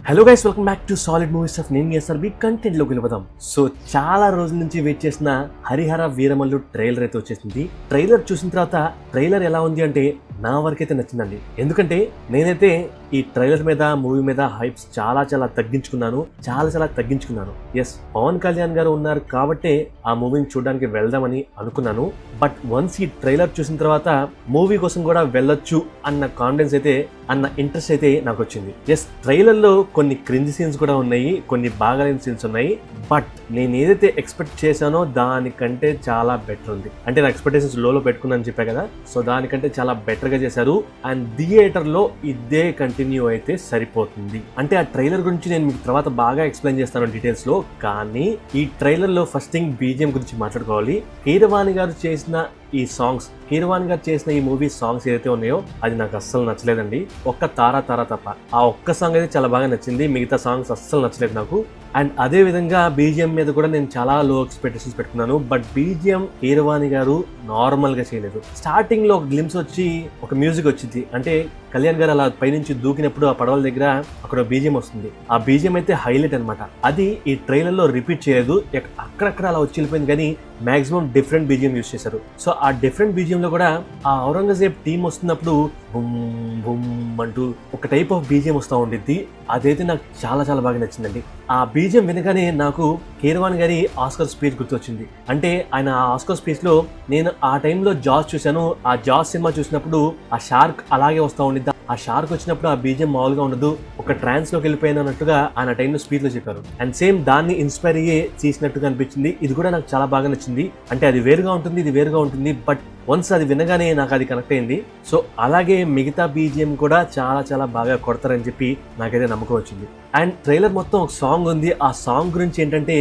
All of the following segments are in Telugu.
Hello guys, welcome back to solid movies of నేను ఎస్ఆర్బి కంటెంట్ లోకి వెళ్ళిపోదాం. సో చాలా రోజుల నుంచి వెయిట్ చేసిన హరిహర వీరమల్లు ట్రైలర్ అయితే వచ్చేసింది. ట్రైలర్ చూసిన తర్వాత ట్రైలర్ ఎలా ఉంది అంటే నా వరకైతే నచ్చిందండి. ఎందుకంటే నేనైతే ఈ ట్రైలర్ మీద మూవీ మీద హైప్స్ చాలా తగ్గించుకున్నాను. ఎస్, పవన్ కళ్యాణ్ గారు ఉన్నారు కాబట్టే ఆ మూవీని చూడడానికి వెళ్దామని అనుకున్నాను. బట్ వన్స్ ఈ ట్రైలర్ చూసిన తర్వాత మూవీ కోసం కూడా వెళ్ళొచ్చు అన్న కాన్ఫిడెన్స్ అయితే అన్న ఇంట్రెస్ట్ అయితే నాకు వచ్చింది. ఎస్, ట్రైలర్ లో కొన్ని క్రింజ్ సీన్స్ కూడా ఉన్నాయి, కొన్ని బాగాలేని సీన్స్ ఉన్నాయి. బట్ నేను ఏదైతే ఎక్స్పెక్ట్ చేశానో దానికంటే చాలా బెటర్ ఉంది. అంటే నా ఎక్స్పెక్టేషన్స్ లోలో పెట్టుకున్నాను చెప్పా కదా, సో దానికంటే చాలా బెటర్ గా చేశారు. అండ్ థియేటర్ లో ఇదే కంటిన్యూ అయితే సరిపోతుంది. అంటే ఆ ట్రైలర్ గురించి నేను మీకు తర్వాత బాగా ఎక్స్ప్లెయిన్ చేస్తాను డీటెయిల్స్ లో. కానీ ఈ ట్రైలర్ లో ఫస్ట్ థింగ్ బీజిఎం గురించి మాట్లాడుకోవాలి. కీరవాణి గారు చేసిన ఈ సాంగ్స్, కీరవాణి గారు చేసిన ఈ మూవీ సాంగ్స్ ఏదైతే ఉన్నాయో అది నాకు అస్సలు నచ్చలేదండి. ఒక్క తారా తప్ప ఆ ఒక్క సాంగ్ అయితే చాలా బాగా నచ్చింది, మిగతా సాంగ్స్ అస్సలు నచ్చలేదు నాకు. అండ్ అదే విధంగా బీజిఎం మీద కూడా నేను చాలా లో ఎక్స్పెక్టేషన్స్ పెట్టుకున్నాను. బట్ బీజిఎం కీరవాణి గారు నార్మల్ గా చేయలేదు. స్టార్టింగ్ లో ఒక గ్లిమ్స్ వచ్చి ఒక మ్యూజిక్ వచ్చింది, అంటే కళ్యాణ్ గారు అలా పైనుంచి దూకినప్పుడు ఆ పడవల దగ్గర అక్కడ బీజిఎం వస్తుంది. ఆ బీజిఎం అయితే హైలైట్ అనమాట. అది ఈ ట్రైలర్ లో రిపీట్ చేయలేదు, అక్కడక్కడ అలా వచ్చి వెళ్ళిపోయింది. కానీ మాక్సిమం డిఫరెంట్ బీజిఎం యూజ్ చేశారు. సో ఆ డిఫరెంట్ బీజిఎం లో కూడా ఆ ఔరంగజేబ్ టీం వస్తున్నప్పుడు బుమ్ బుమ్ అంటూ ఒక టైప్ ఆఫ్ బీజిఎం వస్తూ ఉండిద్ది. అదైతే నాకు చాలా బాగా నచ్చిందండి. ఆ బీజిఎం వినగానే నాకు కీరవాణి గారి ఆస్కర్ స్పీచ్ గుర్తొచ్చింది. అంటే ఆయన ఆ ఆస్కర్ స్పీచ్ లో నేను ఆ టైంలో జాస్ చూశాను. ఆ జాస్ సినిమా చూసినప్పుడు ఆ షార్క్ అలాగే వస్తూ ఉండిద్ది. ఆ షార్క్ వచ్చినప్పుడు ఆ బీజిఎం మామూలుగా ఉండదు, ఒక ట్రాన్స్ లోకి వెళ్ళిపోయిన అన్నట్టుగా ఆయన టైంలో స్పీచ్ లో చెప్పారు. అండ్ సేమ్ దాన్ని ఇన్స్పైర్ అయ్యే చేసినట్టుగా అనిపించింది. ఇది కూడా నాకు చాలా బాగా నచ్చింది. అంటే అది వేరుగా ఉంటుంది, ఇది వేరుగా ఉంటుంది. బట్ వన్స్ అది వినగానే నాకు అది కనెక్ట్ అయింది. సో అలాగే మిగతా బీజిఎం కూడా చాలా బాగా కొడతారని చెప్పి నాకైతే నమ్మకం వచ్చింది. అండ్ ట్రైలర్ మొత్తం ఒక సాంగ్ ఉంది. ఆ సాంగ్ గురించి ఏంటంటే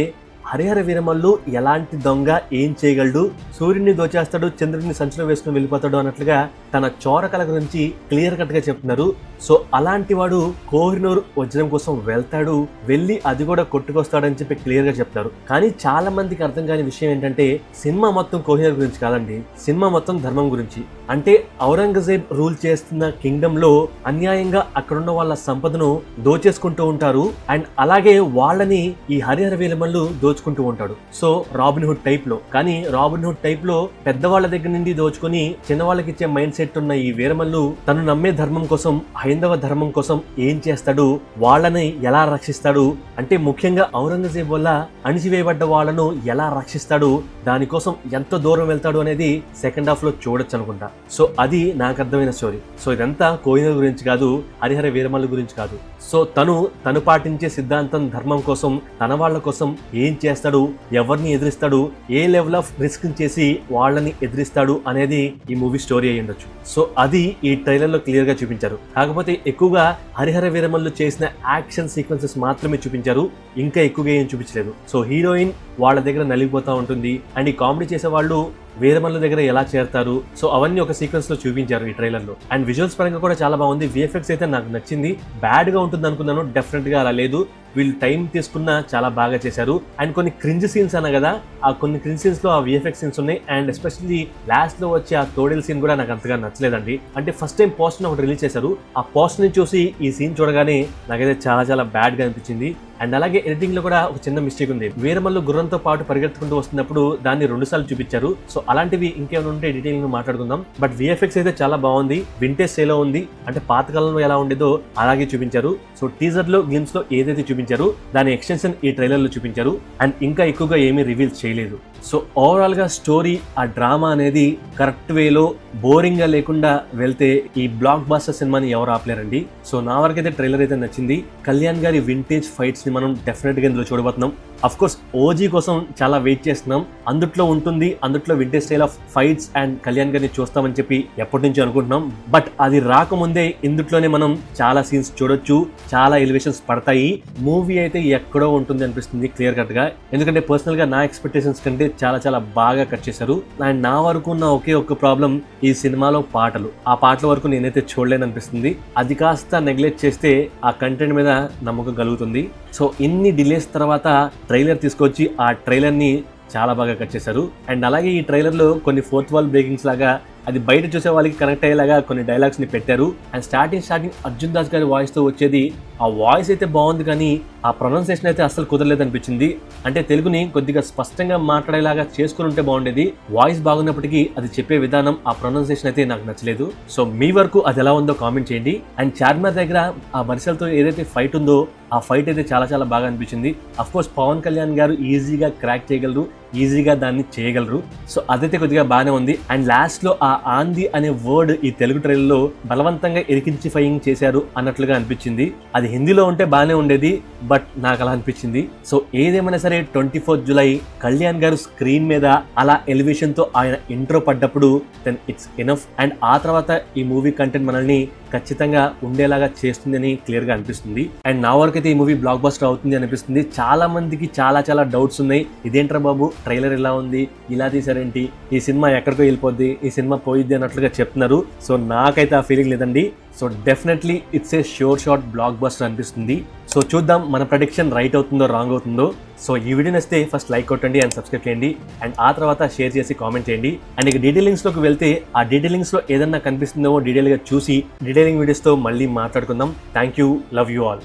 హరిహర వీరమల్లు ఎలాంటి దొంగ ఏం చేయగలడు, సూర్యుడిని దోచేస్తాడు, చంద్రుడిని సంచిలో వేసుకుని వెళ్ళిపోతాడు అన్నట్లుగా తన చోరకల గురించి క్లియర్ కట్ గా చెప్తున్నారు. సో అలాంటి వాడు కోహినూర్ వజ్రం కోసం వెళ్తాడు, వెళ్ళి అది కూడా కొట్టుకొస్తాడని చెప్పి క్లియర్ గా చెప్తారు. కానీ చాలా మందికి అర్థం కాని విషయం ఏంటంటే సినిమా మొత్తం కోహినూర్ గురించి కాదండి, సినిమా మొత్తం ధర్మం గురించి. అంటే ఔరంగజేబ్ రూల్ చేస్తున్న కింగ్డమ్ లో అన్యాయంగా అక్కడున్న వాళ్ళ సంపదను దోచేసుకుంటూ ఉంటారు. అండ్ అలాగే వాళ్ళని ఈ హరిహర వీరమల్లు దోచుకుంటూ ఉంటాడు. సో రాబిన్హుడ్ టైప్ లో. కానీ రాబిన్హుడ్ టైప్ లో పెద్దవాళ్ళ దగ్గర నుండి దోచుకొని చిన్న వాళ్ళకి ఇచ్చే మైండ్ సెట్ ఉన్న ఈ వీరమల్లు తను నమ్మే ధర్మం కోసం, హైందవ ధర్మం కోసం ఏం చేస్తాడు, వాళ్ళని ఎలా రక్షిస్తాడు, అంటే ముఖ్యంగా ఔరంగజేబ్ వల్ల అణిచివేయబడ్డ వాళ్ళను ఎలా రక్షిస్తాడు, దానికోసం ఎంత దూరం వెళ్తాడు అనేది సెకండ్ హాఫ్ లో చూడొచ్చు అనుకుంటా. సో అది నాకు అర్థమైన స్టోరీ. సో ఇదంతా కోహినూర్ గురించి కాదు, హరిహర వీరమల్లు గురించి కాదు. సో తను పాటించే సిద్ధాంతం ధర్మం కోసం, తన వాళ్ళ కోసం ఏం చేస్తాడు, ఎవరిని ఎదిరిస్తాడు, ఏ లెవెల్ ఆఫ్ రిస్క్ చేసి వాళ్ళని ఎదిరిస్తాడు అనేది ఈ మూవీ స్టోరీ అయి ఉండొచ్చు. సో అది ఈ ట్రైలర్ లో క్లియర్ గా చూపించారు. కాకపోతే ఎక్కువగా హరిహర వీరమల్లు చేసిన యాక్షన్ సీక్వెన్సెస్ మాత్రమే చూపించారు, ఇంకా ఎక్కువగా ఏం చూపించలేదు. సో హీరోయిన్ వాళ్ళ దగ్గర నలిగిపోతా ఉంటుంది. అండ్ ఈ కామెడీ చేసే వాళ్ళు వీరమల్లు దగ్గర ఎలా చేరతారు, సో అవన్నీ ఒక సీక్వెన్స్ లో చూపించారు ఈ ట్రైలర్ లో. అండ్ విజువల్స్ పరంగా కూడా చాలా బాగుంది. విఎఫ్ఎక్స్ అయితే నాకు నచ్చింది. బ్యాడ్ గా ఉంటుంది అనుకున్నాను, డెఫినెట్ గా అలా లేదు. వీళ్ళు టైం తీసుకున్నా చాలా బాగా చేశారు. అండ్ కొన్ని క్రింజ్ సీన్స్ అన్నా కదా, ఆ కొన్ని క్రింజ్ సీన్స్ లో ఆ విఎఫ్ఎక్స్ సీన్స్ ఉన్నాయి. అండ్ ఎస్పెషల్లీ లాస్ట్ లో వచ్చే ఆ తోడేల్ సీన్ కూడా నాకు అంతగా నచ్చలేదండి. అంటే ఫస్ట్ టైం పోస్టర్ ఒకటి రిలీజ్ చేశారు, ఆ పోస్టర్ ని చూసి ఈ సీన్ చూడగానే నాకైతే చాలా బ్యాడ్ గా అనిపించింది. అండ్ అలాగే ఎడిటింగ్ లో కూడా ఒక చిన్న మిస్టేక్ ఉంది. వీరమల్లు గుర్రంతో పాటు పరిగెత్తుకుంటూ వస్తున్నప్పుడు దాన్ని 2 సార్లు చూపించారు. సో అలాంటివి ఇంకేమైనా ఉంటే డీటెయిల్ మాట్లాడుకుందాం. బట్ విఎఫ్ఎక్స్ అయితే చాలా బాగుంది, వింటేజ్ స్టైల్ లో ఉంది. అంటే పాతకాలంలో ఎలా ఉండేదో అలాగే చూపించారు. సో టీజర్ లో గ్లిమ్స్ లో ఏదైతే చూపించారు దాని ఎక్స్టెన్షన్ ఈ ట్రైలర్ లో చూపించారు. అండ్ ఇంకా ఎక్కువగా ఏమీ రివీల్ చేయలేదు. సో ఓవరాల్ గా స్టోరీ, ఆ డ్రామా అనేది కరెక్ట్ వేలో బోరింగ్ గా లేకుండా వెళ్తే ఈ బ్లాక్ బాస్టర్ సినిమాని ఎవరు ఆపలేరండి. సో నా వరకైతే ట్రైలర్ అయితే నచ్చింది. కళ్యాణ్ గారి వింటేజ్ ఫైట్స్ ని మనం డెఫినెట్ గా ఇందులో చూడబోతున్నాం. అఫ్ కోర్స్ ఓజీ కోసం చాలా వెయిట్ చేస్తున్నాం, అందుట్లో ఉంటుంది, అందుట్లో vintage style of fights and Kalyan గారిని చూస్తామని చెప్పి ఎప్పటి నుంచి అనుకుంటున్నాం. బట్ అది రాకముందే ఇందులోనే మనం చాలా సీన్స్ చూడొచ్చు, చాలా ఎలివేషన్స్ పడతాయి. మూవీ అయితే ఎక్కడో ఉంటుంది అనిపిస్తుంది క్లియర్ కట్ గా. ఎందుకంటే పర్సనల్ గా నా ఎక్స్పెక్టేషన్స్ కంటే చాలా బాగా కట్ చేశారు. అండ్ నా వరకు ఉన్న ఒకే ఒక్క ప్రాబ్లం ఈ సినిమాలో పాటలు. ఆ పాటల వరకు నేనైతే చూడలేను అనిపిస్తుంది. అది కాస్త నెగ్లెక్ట్ చేస్తే ఆ కంటెంట్ మీద నమ్మకం కలుగుతుంది. సో ఇన్ని డిలేస్ తర్వాత ట్రైలర్ తీసుకొచ్చి ఆ ట్రైలర్ ని చాలా బాగా కట్ చేశారు. అండ్ అలాగే ఈ ట్రైలర్ లో కొన్ని ఫోర్త్ వాల్ బ్రేకింగ్స్ లాగా అది బయట చూసే వాళ్ళకి కనెక్ట్ అయ్యేలాగా కొన్ని డైలాగ్స్ ని పెట్టారు. అండ్ స్టార్టింగ్ అర్జున్ దాస్ గారి వాయిస్ తో వచ్చేది, ఆ వాయిస్ అయితే బాగుంది కానీ ఆ ప్రొనౌన్సియేషన్ అయితే అసలు కుదరలేదు అనిపించింది. అంటే తెలుగుని కొద్దిగా స్పష్టంగా మాట్లాడేలాగా చేసుకుని ఉంటే బాగుండేది. వాయిస్ బాగున్నప్పటికీ అది చెప్పే విధానం, ఆ ప్రొనౌన్సియేషన్ అయితే నాకు నచ్చలేదు. సో మీ వరకు అది ఎలా ఉందో కామెంట్ చేయండి. అండ్ చార్మినార్ దగ్గర ఆ వరుసలతో ఏదైతే ఫైట్ ఉందో ఆ ఫైట్ అయితే చాలా చాలా బాగా అనిపించింది. అఫ్ కోర్స్ పవన్ కళ్యాణ్ గారు ఈజీగా క్రాక్ చేయగలరు, ఈజీగా దాన్ని చేయగలరు. సో అదైతే కొద్దిగా బాగానే ఉంది. అండ్ లాస్ట్ లో ఆ ఆంది అనే వర్డ్ ఈ తెలుగు ట్రైలర్ లో బలవంతంగా ఎరికించిఫైయింగ్ చేశారు అన్నట్లుగా అనిపించింది. అది హిందీలో ఉంటే బాగానే ఉండేది, బట్ నాకు అలా అనిపించింది. సో ఏదేమైనా సరే 24 జూలై కళ్యాణ్ గారు స్క్రీన్ మీద అలా ఎలివేషన్ తో ఆయన ఇంట్రో పడ్డప్పుడు దెన్ ఇట్స్ ఎనఫ్. అండ్ ఆ తర్వాత ఈ మూవీ కంటెంట్ మనల్ని ఖచ్చితంగా ఉండేలాగా చేస్తుందని క్లియర్ గా అనిపిస్తుంది. అండ్ నా వరకు అయితే ఈ మూవీ బ్లాక్ బస్టర్ అవుతుంది అనిపిస్తుంది. చాలా మందికి చాలా డౌట్స్ ఉన్నాయి. ఇదేంట్రా బాబు ట్రైలర్ ఇలా ఉంది, ఇలా తీసారేంటి, ఈ సినిమా ఎక్కడికో వెళ్ళిపోద్ది, ఈ సినిమా పోయిద్ది అన్నట్లుగా చెప్తున్నారు. సో నాకైతే ఆ ఫీలింగ్ లేదండి. So definitely it's a sure shot block buster అనిపిస్తుంది. సో చూద్దాం మన ప్రెడిక్షన్ రైట్ అవుతుందో రాంగ్ అవుతుందో. సో ఈ వీడియో నచ్చితే ఫస్ట్ లైక్ కొట్టండి అండ్ సబ్స్క్రైబ్ చేయండి. అండ్ ఆ తర్వాత షేర్ చేసి కామెంట్ చేయండి. అండ్ ఇక డీటెయిలింగ్స్ లోకి వెళ్తే ఆ డీటెయిలింగ్స్ లో ఏదన్నా కనిపిస్తుందో డీటెయిల్ గా చూసి డీటెయిలింగ్ వీడియోస్ తో మళ్ళీ మాట్లాడుకుందాం. Thank you, love you all.